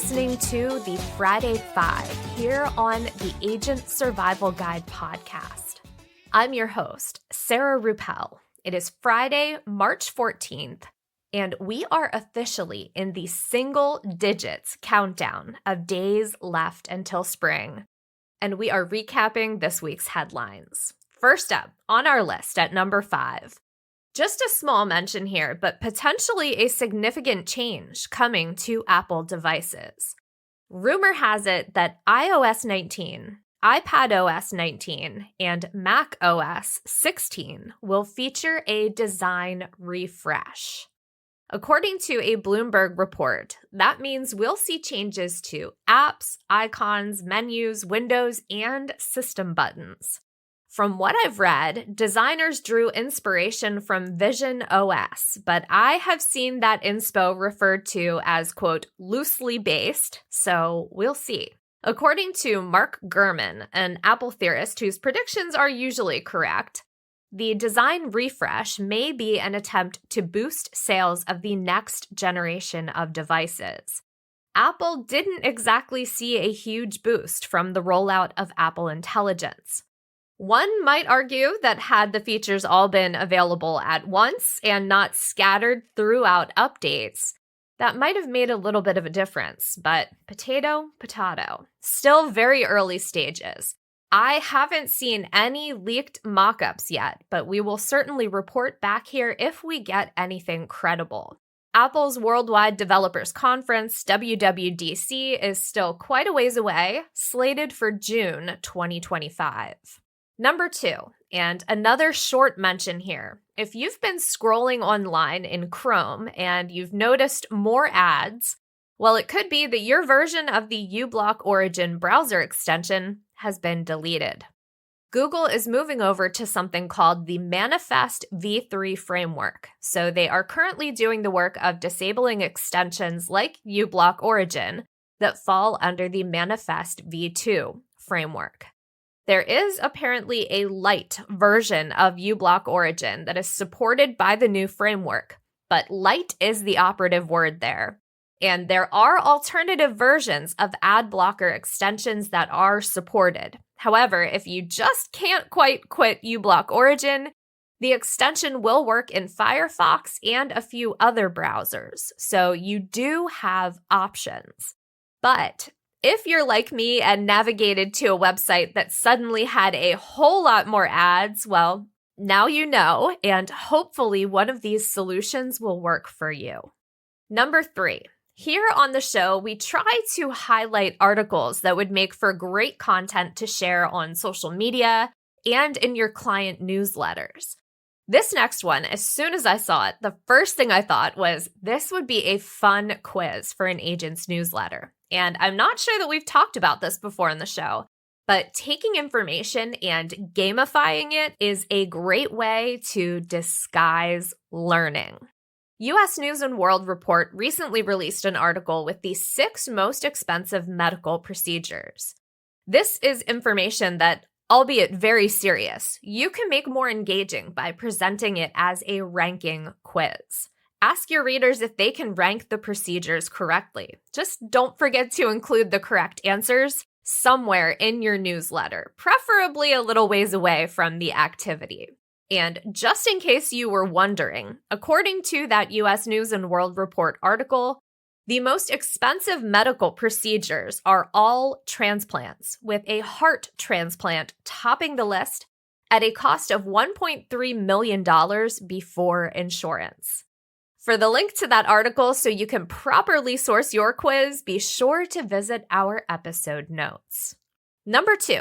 listening to the Friday Five here on the Agent Survival Guide podcast. I'm your host, Sarah Ruppel. It is Friday, March 14th, and we are officially in the single digits countdown of days left until spring. And we are recapping this week's headlines. First up on our list at number 5. Just a small mention here, but potentially a significant change coming to Apple devices. Rumor has it that iOS 19, iPadOS 19, and macOS 16 will feature a design refresh. According to a Bloomberg report, that means we'll see changes to apps, icons, menus, windows, and system buttons. From what I've read, designers drew inspiration from Vision OS, but I have seen that inspo referred to as, quote, loosely based, so we'll see. According to Mark Gurman, an Apple theorist whose predictions are usually correct, the design refresh may be an attempt to boost sales of the next generation of devices. Apple didn't exactly see a huge boost from the rollout of Apple Intelligence. One might argue that had the features all been available at once and not scattered throughout updates, that might have made a little bit of a difference, but potato. Still very early stages. I haven't seen any leaked mock-ups yet, but we will certainly report back here if we get anything credible. Apple's Worldwide Developers Conference, WWDC, is still quite a ways away, slated for June 2025. Number 2, and another short mention here. If you've been scrolling online in Chrome and you've noticed more ads, well, it could be that your version of the uBlock Origin browser extension has been deleted. Google is moving over to something called the Manifest v3 framework. So they are currently doing the work of disabling extensions like uBlock Origin that fall under the Manifest v2 framework. There is apparently a light version of uBlock Origin that is supported by the new framework, but light is the operative word there. And there are alternative versions of ad blocker extensions that are supported. However, if you just can't quite quit uBlock Origin, the extension will work in Firefox and a few other browsers, so you do have options. But if you're like me and navigated to a website that suddenly had a whole lot more ads, well, now you know, and hopefully one of these solutions will work for you. Number 3, here on the show, we try to highlight articles that would make for great content to share on social media and in your client newsletters. This next one, as soon as I saw it, the first thing I thought was this would be a fun quiz for an agent's newsletter. And I'm not sure that we've talked about this before in the show, but taking information and gamifying it is a great way to disguise learning. U.S. News & World Report recently released an article with the 6 most expensive medical procedures. This is information that, albeit very serious, you can make more engaging by presenting it as a ranking quiz. Ask your readers if they can rank the procedures correctly. Just don't forget to include the correct answers somewhere in your newsletter, preferably a little ways away from the activity. And just in case you were wondering, according to that U.S. News & World Report article, the most expensive medical procedures are all transplants, with a heart transplant topping the list at a cost of $1.3 million before insurance. For the link to that article so you can properly source your quiz, be sure to visit our episode notes. Number 2,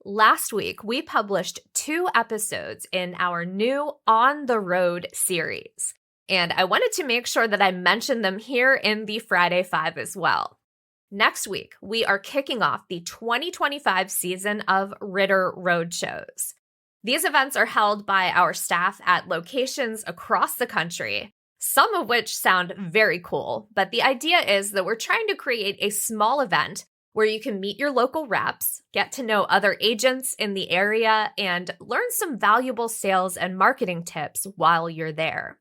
last week we published 2 episodes in our new On the Road series, and I wanted to make sure that I mentioned them here in the Friday Five as well. Next week, we are kicking off the 2025 season of Ritter Roadshows. These events are held by our staff at locations across the country, some of which sound very cool, but the idea is that we're trying to create a small event where you can meet your local reps, get to know other agents in the area, and learn some valuable sales and marketing tips while you're there.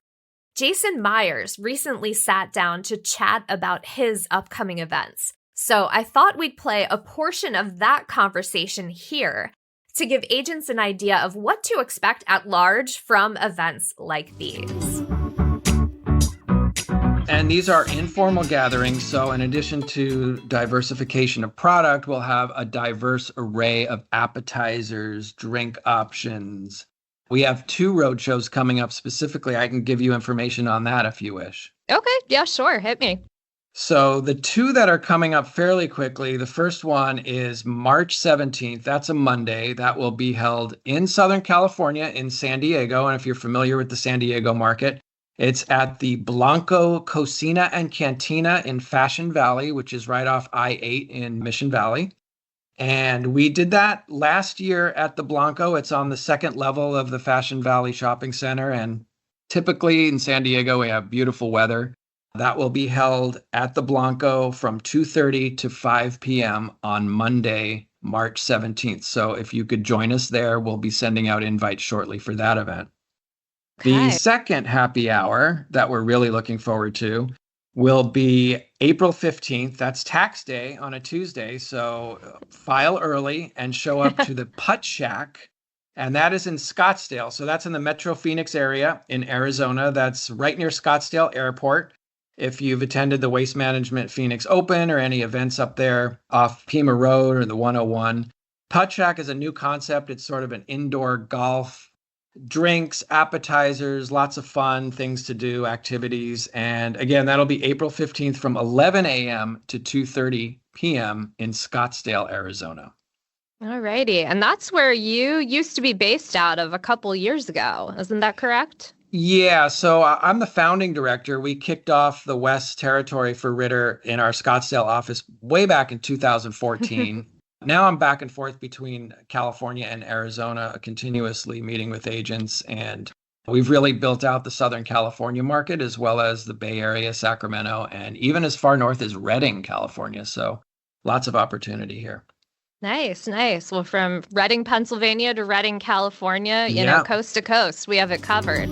Jason Myers recently sat down to chat about his upcoming events. So I thought we'd play a portion of that conversation here to give agents an idea of what to expect at large from events like these. And these are informal gatherings, so in addition to diversification of product, we'll have a diverse array of appetizers, drink options. We have 2 roadshows coming up specifically. I can give you information on that if you wish. Okay, yeah, sure, hit me. So the 2 that are coming up fairly quickly, the first one is March 17th. That's a Monday. That will be held in Southern California in San Diego. And if you're familiar with the San Diego market, it's at the Blanco Cocina and Cantina in Fashion Valley, which is right off I-8 in Mission Valley. And we did that last year at the Blanco. It's on the second level of the Fashion Valley Shopping Center. And typically in San Diego, we have beautiful weather. That will be held at the Blanco from 2:30 to 5 p.m. on Monday, March 17th. So if you could join us there, we'll be sending out invites shortly for that event. Okay. The second happy hour that we're really looking forward to will be April 15th. That's tax day on a Tuesday. So file early and show up to the Putt Shack. And that is in Scottsdale. So that's in the Metro Phoenix area in Arizona. That's right near Scottsdale Airport. If you've attended the Waste Management Phoenix Open or any events up there off Pima Road or the 101, Putt Shack is a new concept. It's sort of an indoor golf, drinks, appetizers, lots of fun things to do, activities. And again, that'll be April 15th from 11 a.m. to 2:30 p.m. in Scottsdale, Arizona. All righty. And that's where you used to be based out of a couple years ago. Isn't that correct? Yeah, so I'm the founding director. We kicked off the West Territory for Ritter in our Scottsdale office way back in 2014. Now I'm back and forth between California and Arizona, continuously meeting with agents. And we've really built out the Southern California market as well as the Bay Area, Sacramento, and even as far north as Redding, California. So lots of opportunity here. Nice, nice. Well, from Redding, Pennsylvania to Redding, California, you know, coast to coast, we have it covered.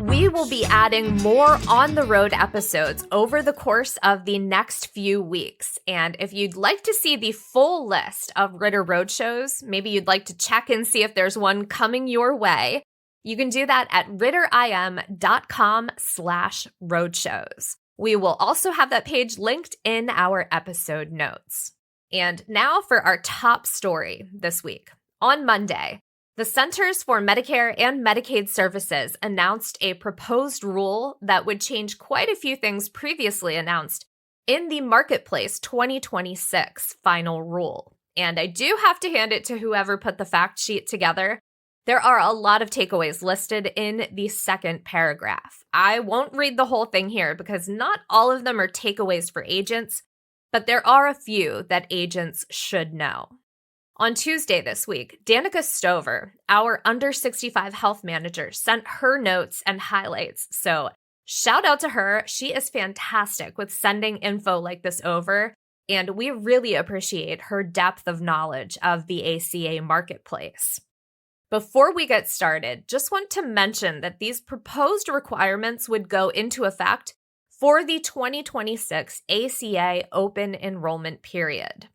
We will be adding more on-the-road episodes over the course of the next few weeks. And if you'd like to see the full list of Ritter Roadshows, maybe you'd like to check and see if there's one coming your way, you can do that at ritterim.com/roadshows. We will also have that page linked in our episode notes. And now for our top story this week. On Monday, the Centers for Medicare and Medicaid Services announced a proposed rule that would change quite a few things previously announced in the Marketplace 2026 final rule. And I do have to hand it to whoever put the fact sheet together. There are a lot of takeaways listed in the second paragraph. I won't read the whole thing here because not all of them are takeaways for agents, but there are a few that agents should know. On Tuesday this week, Danica Stover, our under 65 health manager, sent her notes and highlights. So shout out to her. She is fantastic with sending info like this over, and we really appreciate her depth of knowledge of the ACA marketplace. Before we get started, just want to mention that these proposed requirements would go into effect for the 2026 ACA open enrollment period.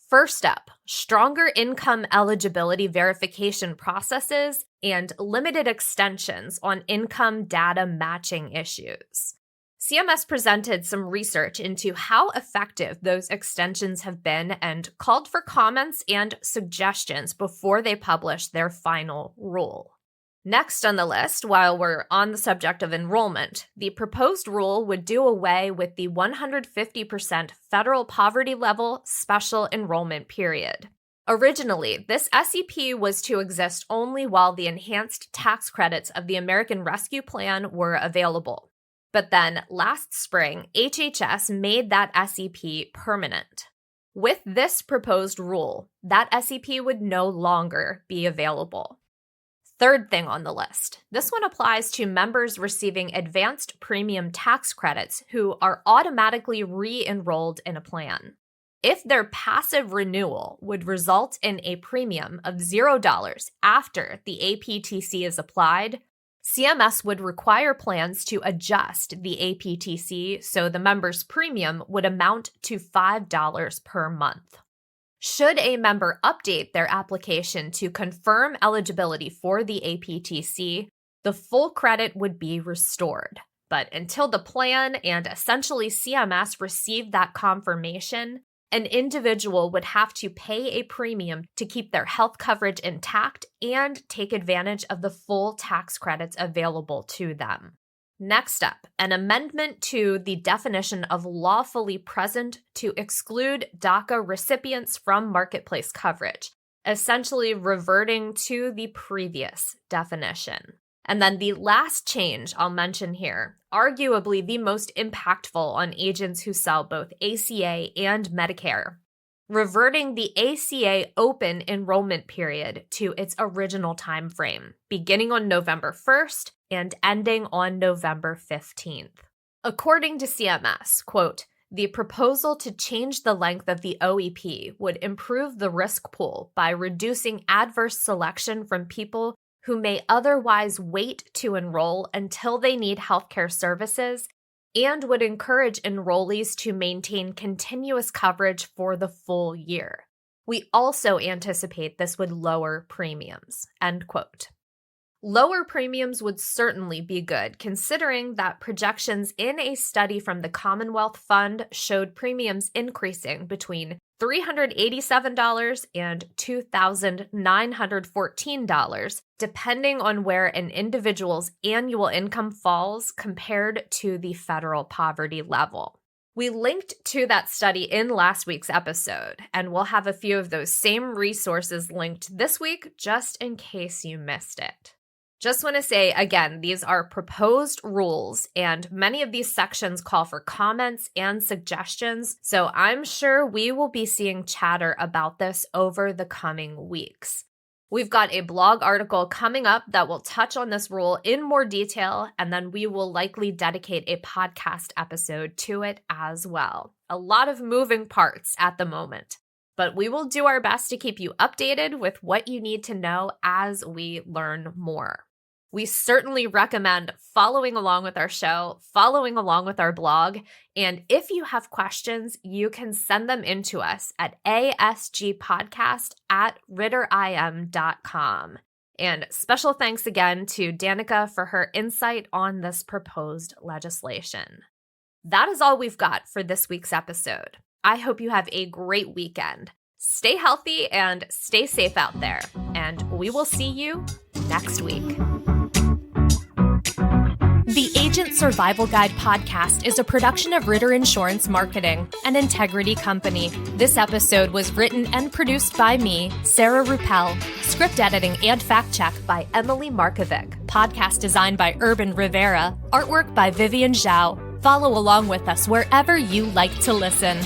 First up, stronger income eligibility verification processes and limited extensions on income data matching issues. CMS presented some research into how effective those extensions have been and called for comments and suggestions before they published their final rule. Next on the list, while we're on the subject of enrollment, the proposed rule would do away with the 150% federal poverty level special enrollment period. Originally, this SEP was to exist only while the enhanced tax credits of the American Rescue Plan were available. But then, last spring, HHS made that SEP permanent. With this proposed rule, that SEP would no longer be available. Third thing on the list, this one applies to members receiving advanced premium tax credits who are automatically re-enrolled in a plan. If their passive renewal would result in a premium of $0 after the APTC is applied, CMS would require plans to adjust the APTC so the member's premium would amount to $5 per month. Should a member update their application to confirm eligibility for the APTC, the full credit would be restored. But until the plan and essentially CMS receive that confirmation, an individual would have to pay a premium to keep their health coverage intact and take advantage of the full tax credits available to them. Next up, an amendment to the definition of lawfully present to exclude DACA recipients from marketplace coverage, essentially reverting to the previous definition. And then the last change I'll mention here, arguably the most impactful on agents who sell both ACA and Medicare, reverting the ACA open enrollment period to its original time frame, beginning on November 1st and ending on November 15th. According to CMS, quote, the proposal to change the length of the OEP would improve the risk pool by reducing adverse selection from people who may otherwise wait to enroll until they need healthcare services, and would encourage enrollees to maintain continuous coverage for the full year. We also anticipate this would lower premiums, end quote. Lower premiums would certainly be good, considering that projections in a study from the Commonwealth Fund showed premiums increasing between $387 and $2,914, depending on where an individual's annual income falls compared to the federal poverty level. We linked to that study in last week's episode, and we'll have a few of those same resources linked this week just in case you missed it. Just want to say, again, these are proposed rules, and many of these sections call for comments and suggestions, so I'm sure we will be seeing chatter about this over the coming weeks. We've got a blog article coming up that will touch on this rule in more detail, and then we will likely dedicate a podcast episode to it as well. A lot of moving parts at the moment, but we will do our best to keep you updated with what you need to know as we learn more. We certainly recommend following along with our show, following along with our blog, and if you have questions, you can send them in to us at asgpodcast@ritterim.com. And special thanks again to Danica for her insight on this proposed legislation. That is all we've got for this week's episode. I hope you have a great weekend. Stay healthy and stay safe out there, and we will see you next week. The Agent Survival Guide podcast is a production of Ritter Insurance Marketing, an integrity company. This episode was written and produced by me, Sarah Ruppel. Script editing and fact check by Emily Markovic. Podcast design by Urban Rivera. Artwork by Vivian Zhao. Follow along with us wherever you like to listen.